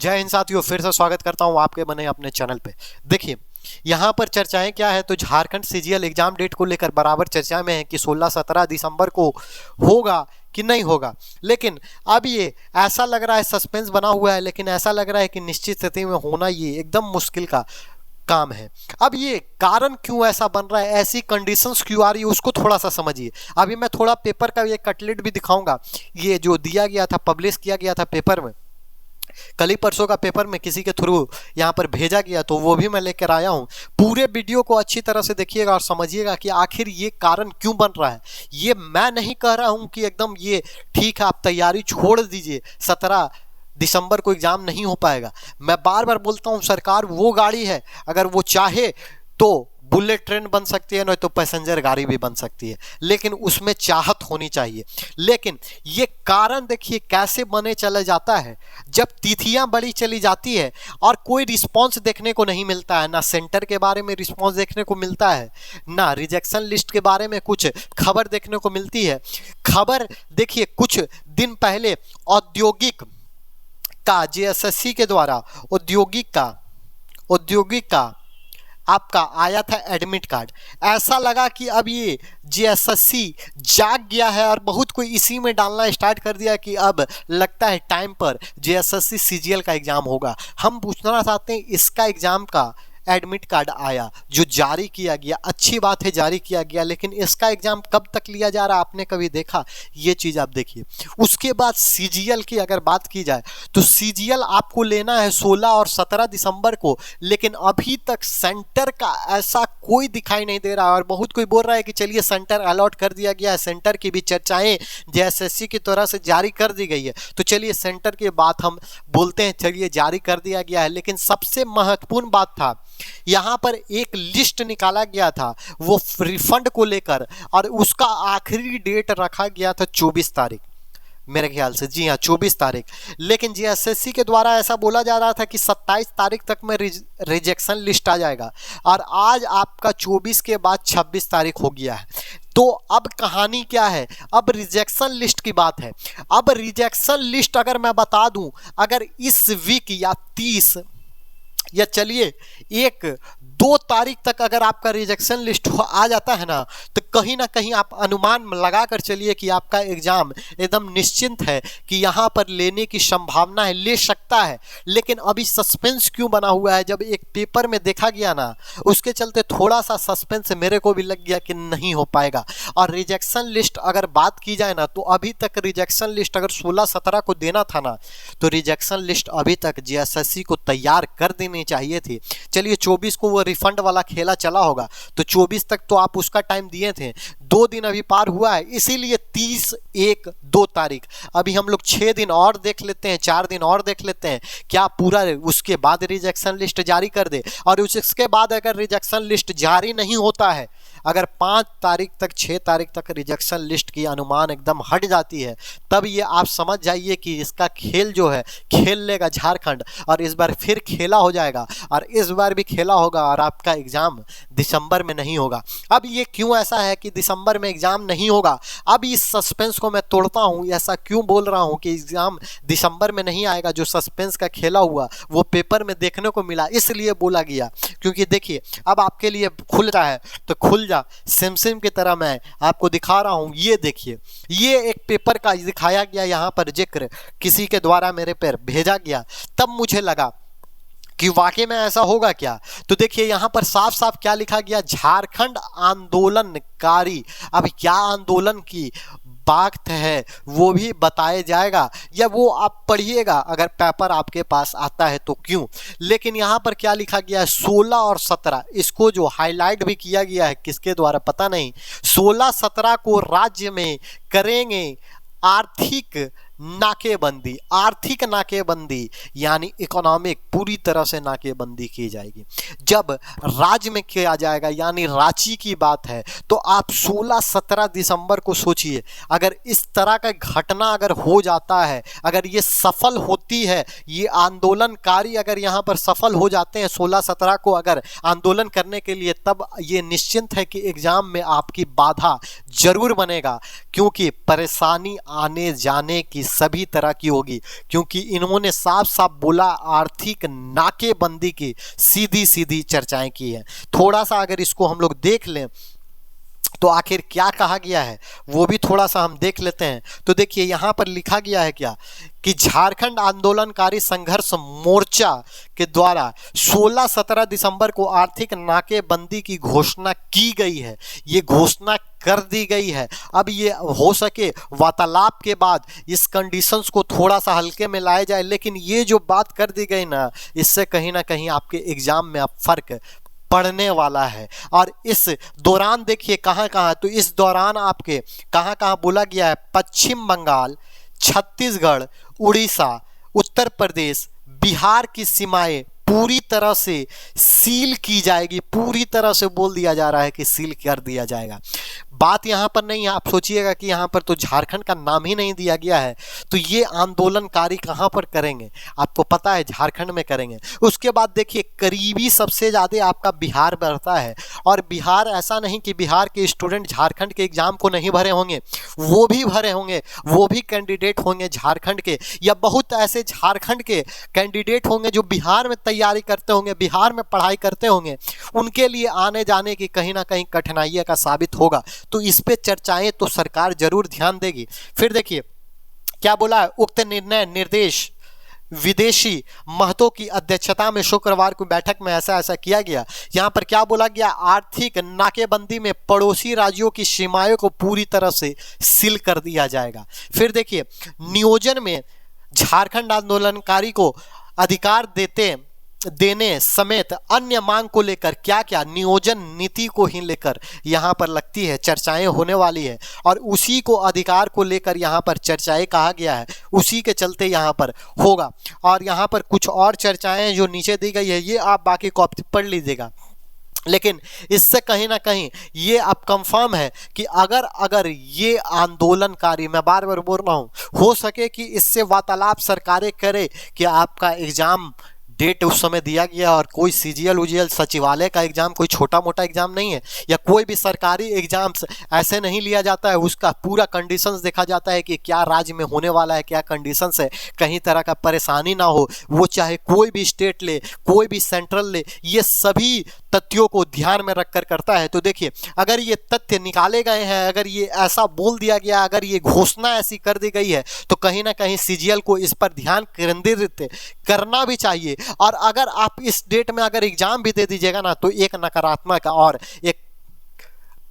जय हिंद साथियों, फिर से स्वागत करता हूं आपके बने अपने चैनल पे। देखिए यहां पर चर्चाएं क्या है, तो झारखंड सीजीएल एग्जाम डेट को लेकर बराबर चर्चा में है कि 16-17 दिसंबर को होगा कि नहीं होगा। लेकिन अब ये ऐसा लग रहा है, सस्पेंस बना हुआ है, लेकिन ऐसा लग रहा है कि निश्चित स्थिति में होना ये एकदम मुश्किल का काम है। अब ये कारण क्यों ऐसा बन रहा है, ऐसी कंडीशंस क्यों आ रही है, उसको थोड़ा सा समझिए। अभी मैं थोड़ा पेपर का ये कटलेट भी दिखाऊंगा, ये जो दिया गया था, पब्लिश किया गया था पेपर में, कल ही परसों का पेपर में किसी के थ्रू यहाँ पर भेजा गया, तो वो भी मैं लेकर आया हूँ। पूरे वीडियो को अच्छी तरह से देखिएगा और समझिएगा कि आखिर ये कारण क्यों बन रहा है। ये मैं नहीं कह रहा हूँ कि एकदम ये ठीक है, आप तैयारी छोड़ दीजिए, 17 दिसंबर को एग्जाम नहीं हो पाएगा। मैं बार बार बोलता हूँ, सरकार वो गाड़ी है, अगर वो चाहे तो बुलेट ट्रेन बन सकती है, नहीं तो पैसेंजर गाड़ी भी बन सकती है, लेकिन उसमें चाहत होनी चाहिए। लेकिन ये कारण देखिए कैसे बने चला जाता है, जब तिथियां बड़ी चली जाती है और कोई रिस्पांस देखने को नहीं मिलता है, ना सेंटर के बारे में रिस्पांस देखने को मिलता है, ना रिजेक्शन लिस्ट के बारे में कुछ खबर देखने को मिलती है। खबर देखिए, कुछ दिन पहले औद्योगिक का जेएसएससी के द्वारा औद्योगिक का आपका आया था एडमिट कार्ड। ऐसा लगा कि अब ये जेएसएससी जाग गया है और बहुत कोई इसी में डालना स्टार्ट कर दिया कि अब लगता है टाइम पर जेएसएससी सीजीएल का एग्जाम होगा। हम पूछना चाहते हैं, इसका एग्जाम का एडमिट कार्ड आया, जो जारी किया गया, अच्छी बात है जारी किया गया, लेकिन इसका एग्जाम कब तक लिया जा रहा है, आपने कभी देखा? ये चीज़ आप देखिए। उसके बाद सीजीएल की अगर बात की जाए तो सीजीएल आपको लेना है 16 और 17 दिसंबर को, लेकिन अभी तक सेंटर का ऐसा कोई दिखाई नहीं दे रहा। और बहुत कोई बोल रहा है कि चलिए सेंटर अलॉट कर दिया गया है, सेंटर की भी चर्चाएं जेएसएससी की तरह से जारी कर दी गई है, तो चलिए सेंटर की बात हम बोलते हैं, चलिए जारी कर दिया गया है। लेकिन सबसे महत्वपूर्ण बात था, यहां पर एक लिस्ट निकाला गया था वो रिफंड को लेकर, और उसका आखिरी डेट रखा गया था 24 तारीख मेरे ख्याल से, जी हाँ 24 तारीख। लेकिन जेएसएससी के द्वारा ऐसा बोला जा रहा था कि 27 तारीख तक में रिजेक्शन लिस्ट आ जाएगा, और आज आपका 24 के बाद 26 तारीख हो गया है। तो अब कहानी क्या है, अब रिजेक्शन लिस्ट की बात है। अब रिजेक्शन लिस्ट अगर मैं बता दूं, अगर इस वीक या 30 या चलिए 1-2 तारीख तक अगर आपका रिजेक्शन लिस्ट आ जाता है ना, तो कहीं ना कहीं आप अनुमान लगा कर चलिए कि आपका एग्जाम एकदम निश्चिंत है कि यहाँ पर लेने की संभावना है, ले सकता है। लेकिन अभी सस्पेंस क्यों बना हुआ है, जब एक पेपर में देखा गया ना, उसके चलते थोड़ा सा सस्पेंस मेरे को भी लग गया कि नहीं हो पाएगा। और रिजेक्शन लिस्ट अगर बात की जाए ना, तो अभी तक रिजेक्शन लिस्ट अगर 16-17 को देना था ना, तो रिजेक्शन लिस्ट अभी तक जेएसएससी को तैयार कर देनी चाहिए थी। चलिए 24 को वो रिफंड वाला खेला चला होगा, तो 24 तक तो आप उसका टाइम दिए थे, 2 दिन अभी पार हुआ है, इसीलिए 30, 1, 2 तारीख, अभी हम लोग 6 दिन और देख लेते हैं, 4 दिन और देख लेते हैं, क्या पूरा उसके बाद रिजेक्शन लिस्ट जारी कर दे। और उसके बाद अगर रिजेक्शन लिस्ट जारी नहीं होता है, अगर 5 तारीख तक 6 तारीख तक रिजेक्शन लिस्ट की अनुमान एकदम हट जाती है, तब ये आप समझ जाइए कि इसका खेल जो है खेल लेगा झारखंड, और इस बार फिर खेला हो जाएगा, और इस बार भी खेला होगा, और आपका एग्जाम दिसंबर में नहीं होगा। अब ये क्यों ऐसा है कि दिसंबर में एग्जाम नहीं होगा, अब इस सस्पेंस को मैं तोड़ता हूँ। ऐसा क्यों बोल रहा हूँ कि एग्जाम दिसंबर में नहीं आएगा, जो सस्पेंस का खेला हुआ वो पेपर में देखने को मिला, इसलिए बोला गया। क्योंकि देखिए अब आपके लिए खुल रहा है तो खुल जा, सिम की तरह मैं आपको दिखा रहा हूँ। ये देखिए, ये एक पेपर का दिखाया गया, यहाँ पर जिक्र किसी के द्वारा मेरे पर भेजा गया, तब मुझे लगा कि वाकई में ऐसा होगा क्या। तो देखिए यहाँ पर साफ साफ क्या लिखा गया, झारखंड आंदोलनकारी। अब क्या आंदोलन की बात है वो भी बताया जाएगा, या वो आप पढ़िएगा अगर पेपर आपके पास आता है तो क्यों। लेकिन यहाँ पर क्या लिखा गया है, 16 और 17, इसको जो हाईलाइट भी किया गया है किसके द्वारा पता नहीं, 16-17 को राज्य में करेंगे आर्थिक नाकेबंदी। आर्थिक नाकेबंदी यानी इकोनॉमिक, पूरी तरह से नाकेबंदी की जाएगी। जब राज्य में किया जाएगा, यानी रांची की बात है, तो आप 16-17 दिसंबर को सोचिए, अगर इस तरह का घटना अगर हो जाता है, अगर ये सफल होती है, ये आंदोलनकारी अगर यहाँ पर सफल हो जाते हैं 16-17 को अगर आंदोलन करने के लिए, तब ये निश्चिंत है कि एग्जाम में आपकी बाधा जरूर बनेगा, क्योंकि परेशानी आने जाने की सभी तरह की होगी, क्योंकि इन्होंने साफ साफ बोला आर्थिक नाकेबंदी की सीधी सीधी चर्चाएं की है। थोड़ा सा अगर इसको हम लोग देख लें तो आखिर क्या कहा गया है वो भी थोड़ा सा हम देख लेते हैं। तो देखिए यहाँ पर लिखा गया है क्या कि झारखंड आंदोलनकारी संघर्ष मोर्चा के द्वारा 16-17 दिसंबर को आर्थिक नाकेबंदी की घोषणा की गई है। ये घोषणा कर दी गई है। अब ये हो सके वार्तालाप के बाद इस कंडीशंस को थोड़ा सा हल्के में लाया जाए, लेकिन ये जो बात कर दी गई ना, इससे कहीं ना कहीं आपके एग्जाम में अब फर्क पढ़ने वाला है। और इस दौरान देखिए कहाँ कहाँ, तो इस दौरान आपके कहाँ कहाँ बोला गया है, पश्चिम बंगाल, छत्तीसगढ़, उड़ीसा, उत्तर प्रदेश, बिहार की सीमाएं पूरी तरह से सील की जाएगी। पूरी तरह से बोल दिया जा रहा है कि सील कर दिया जाएगा। बात यहाँ पर नहीं है, आप सोचिएगा कि यहाँ पर तो झारखंड का नाम ही नहीं दिया गया है, तो ये आंदोलनकारी कहाँ पर करेंगे? आपको पता है झारखंड में करेंगे। उसके बाद देखिए करीबी सबसे ज़्यादा आपका बिहार बढ़ता है, और बिहार ऐसा नहीं कि बिहार के स्टूडेंट झारखंड के एग्जाम को नहीं भरे होंगे, वो भी भरे होंगे, वो भी कैंडिडेट होंगे झारखंड के, या बहुत ऐसे झारखंड के कैंडिडेट होंगे जो बिहार में तैयारी करते होंगे, बिहार में पढ़ाई करते होंगे, उनके लिए आने जाने की कहीं ना कहीं कठिनाइयाँ का साबित होगा। तो इस पे चर्चाएं तो सरकार जरूर ध्यान देगी। फिर देखिए क्या बोला है, उक्त निर्णय निर्देश विदेशी महतों की अध्यक्षता में शुक्रवार को बैठक में ऐसा ऐसा किया गया। यहां पर क्या बोला गया, आर्थिक नाकेबंदी में पड़ोसी राज्यों की सीमाओं को पूरी तरह से सील कर दिया जाएगा। फिर देखिए नियोजन में झारखंड आंदोलनकारी को अधिकार देने समेत अन्य मांग को लेकर क्या क्या नियोजन नीति को ही लेकर यहाँ पर लगती है चर्चाएं होने वाली है, और उसी को अधिकार को लेकर यहाँ पर चर्चाएं कहा गया है, उसी के चलते यहाँ पर होगा। और यहाँ पर कुछ और चर्चाएं जो नीचे दी गई है ये आप बाकी कॉपी पढ़ लीजिएगा, लेकिन इससे कहीं ना कहीं ये अब कंफर्म है कि अगर ये आंदोलनकारी, मैं बार बार बोल रहा हूँ, हो सके कि इससे वार्तालाप सरकारें करे कि आपका एग्जाम डेट उस समय दिया गया, और कोई सीजीएल उजीएल सचिवालय का एग्जाम कोई छोटा मोटा एग्जाम नहीं है, या कोई भी सरकारी एग्जाम्स ऐसे नहीं लिया जाता है। उसका पूरा कंडीशंस देखा जाता है कि क्या राज्य में होने वाला है, क्या कंडीशंस है, कहीं तरह का परेशानी ना हो, वो चाहे कोई भी स्टेट ले, कोई भी सेंट्रल ले, ये सभी तथ्यों को ध्यान में रखकर करता है। तो देखिए अगर ये तथ्य निकाले गए हैं, अगर ये ऐसा बोल दिया गया, अगर ये घोषणा ऐसी कर दी गई है, तो कहीं ना कहीं सीजीएल को इस पर ध्यान केंद्रित करना भी चाहिए। और अगर आप इस डेट में अगर एग्जाम भी दे दीजिएगा ना, तो एक नकारात्मक और एक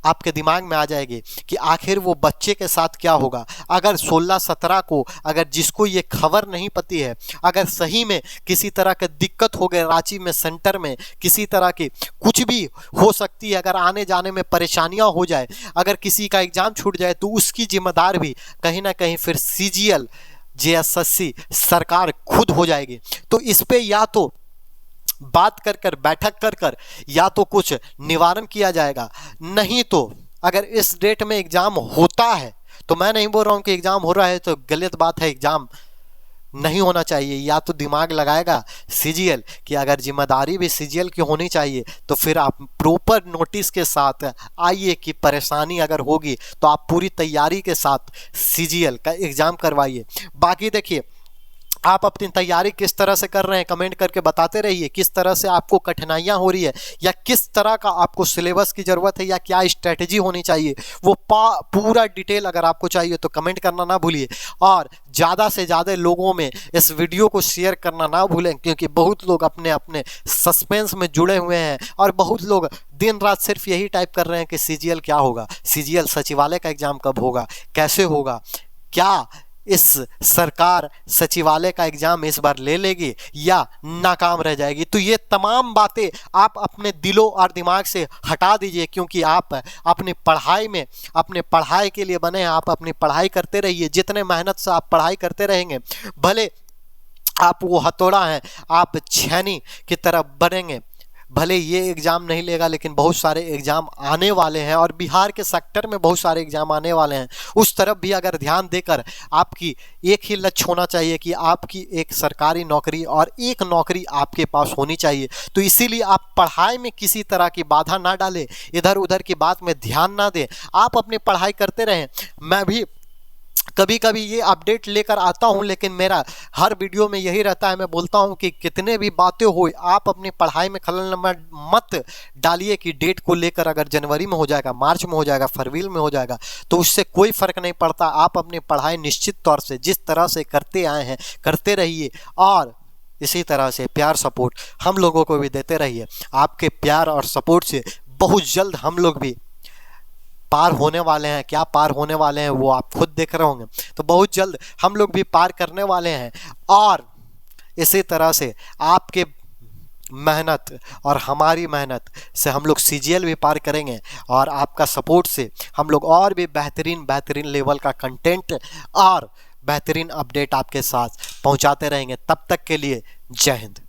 आपके दिमाग में आ जाएगी कि आखिर वो बच्चे के साथ क्या होगा। अगर 16-17 को अगर जिसको ये खबर नहीं पती है, अगर सही में किसी तरह की दिक्कत हो गई रांची में सेंटर में, किसी तरह की कुछ भी हो सकती है, अगर आने जाने में परेशानियां हो जाए, अगर किसी का एग्जाम छूट जाए, तो उसकी जिम्मेदार भी कहीं ना कहीं फिर सीजीएल जेएसएससी सरकार खुद हो जाएगी। तो इस पे या तो बात कर बैठक कर या तो कुछ निवारण किया जाएगा, नहीं तो अगर इस डेट में एग्जाम होता है, तो मैं नहीं बोल रहा हूं कि एग्जाम हो रहा है तो गलत बात है, एग्जाम नहीं होना चाहिए, या तो दिमाग लगाएगा सीजीएल कि अगर जिम्मेदारी भी सीजीएल की होनी चाहिए, तो फिर आप प्रॉपर नोटिस के साथ आइए कि परेशानी अगर होगी तो आप पूरी तैयारी के साथ सीजीएल का एग्ज़ाम करवाइए। बाकी देखिए आप अपनी तैयारी किस तरह से कर रहे हैं, कमेंट करके बताते रहिए। किस तरह से आपको कठिनाइयां हो रही है, या किस तरह का आपको सिलेबस की ज़रूरत है, या क्या स्ट्रेटजी होनी चाहिए, वो पूरा डिटेल अगर आपको चाहिए तो कमेंट करना ना भूलिए। और ज़्यादा से ज़्यादा लोगों में इस वीडियो को शेयर करना ना भूलें, क्योंकि बहुत लोग अपने अपने सस्पेंस में जुड़े हुए हैं, और बहुत लोग दिन रात सिर्फ यही टाइप कर रहे हैं कि सीजीएल क्या होगा, सीजीएल सचिवालय का एग्ज़ाम कब होगा, कैसे होगा, क्या इस सरकार सचिवालय का एग्जाम इस बार ले लेगी या नाकाम रह जाएगी। तो ये तमाम बातें आप अपने दिलों और दिमाग से हटा दीजिए, क्योंकि आप अपनी पढ़ाई में, अपने पढ़ाई के लिए बने हैं। आप अपनी पढ़ाई करते रहिए, जितने मेहनत से आप पढ़ाई करते रहेंगे, भले आप वो हथौड़ा हैं, आप छेनी की तरह बनेंगे। भले ये एग्ज़ाम नहीं लेगा, लेकिन बहुत सारे एग्ज़ाम आने वाले हैं, और बिहार के सेक्टर में बहुत सारे एग्ज़ाम आने वाले हैं। उस तरफ भी अगर ध्यान देकर आपकी एक ही लक्ष्य होना चाहिए कि आपकी एक सरकारी नौकरी और एक नौकरी आपके पास होनी चाहिए। तो इसीलिए आप पढ़ाई में किसी तरह की बाधा ना डालें, इधर उधर की बात में ध्यान ना दें, आप अपनी पढ़ाई करते रहें। मैं भी कभी कभी ये अपडेट लेकर आता हूँ, लेकिन मेरा हर वीडियो में यही रहता है, मैं बोलता हूँ कि कितने भी बातें हो, आप अपनी पढ़ाई में खलल मत डालिए कि डेट को लेकर अगर जनवरी में हो जाएगा, मार्च में हो जाएगा, फरवरी में हो जाएगा, तो उससे कोई फ़र्क नहीं पड़ता। आप अपनी पढ़ाई निश्चित तौर से जिस तरह से करते आए हैं करते रहिए, और इसी तरह से प्यार सपोर्ट हम लोगों को भी देते रहिए। आपके प्यार और सपोर्ट से बहुत जल्द हम लोग भी पार होने वाले हैं। क्या पार होने वाले हैं वो आप खुद देख रहे होंगे। तो बहुत जल्द हम लोग भी पार करने वाले हैं, और इसी तरह से आपके मेहनत और हमारी मेहनत से हम लोग सीजीएल भी पार करेंगे, और आपका सपोर्ट से हम लोग और भी बेहतरीन बेहतरीन लेवल का कंटेंट और बेहतरीन अपडेट आपके साथ पहुंचाते रहेंगे। तब तक के लिए जय हिंद।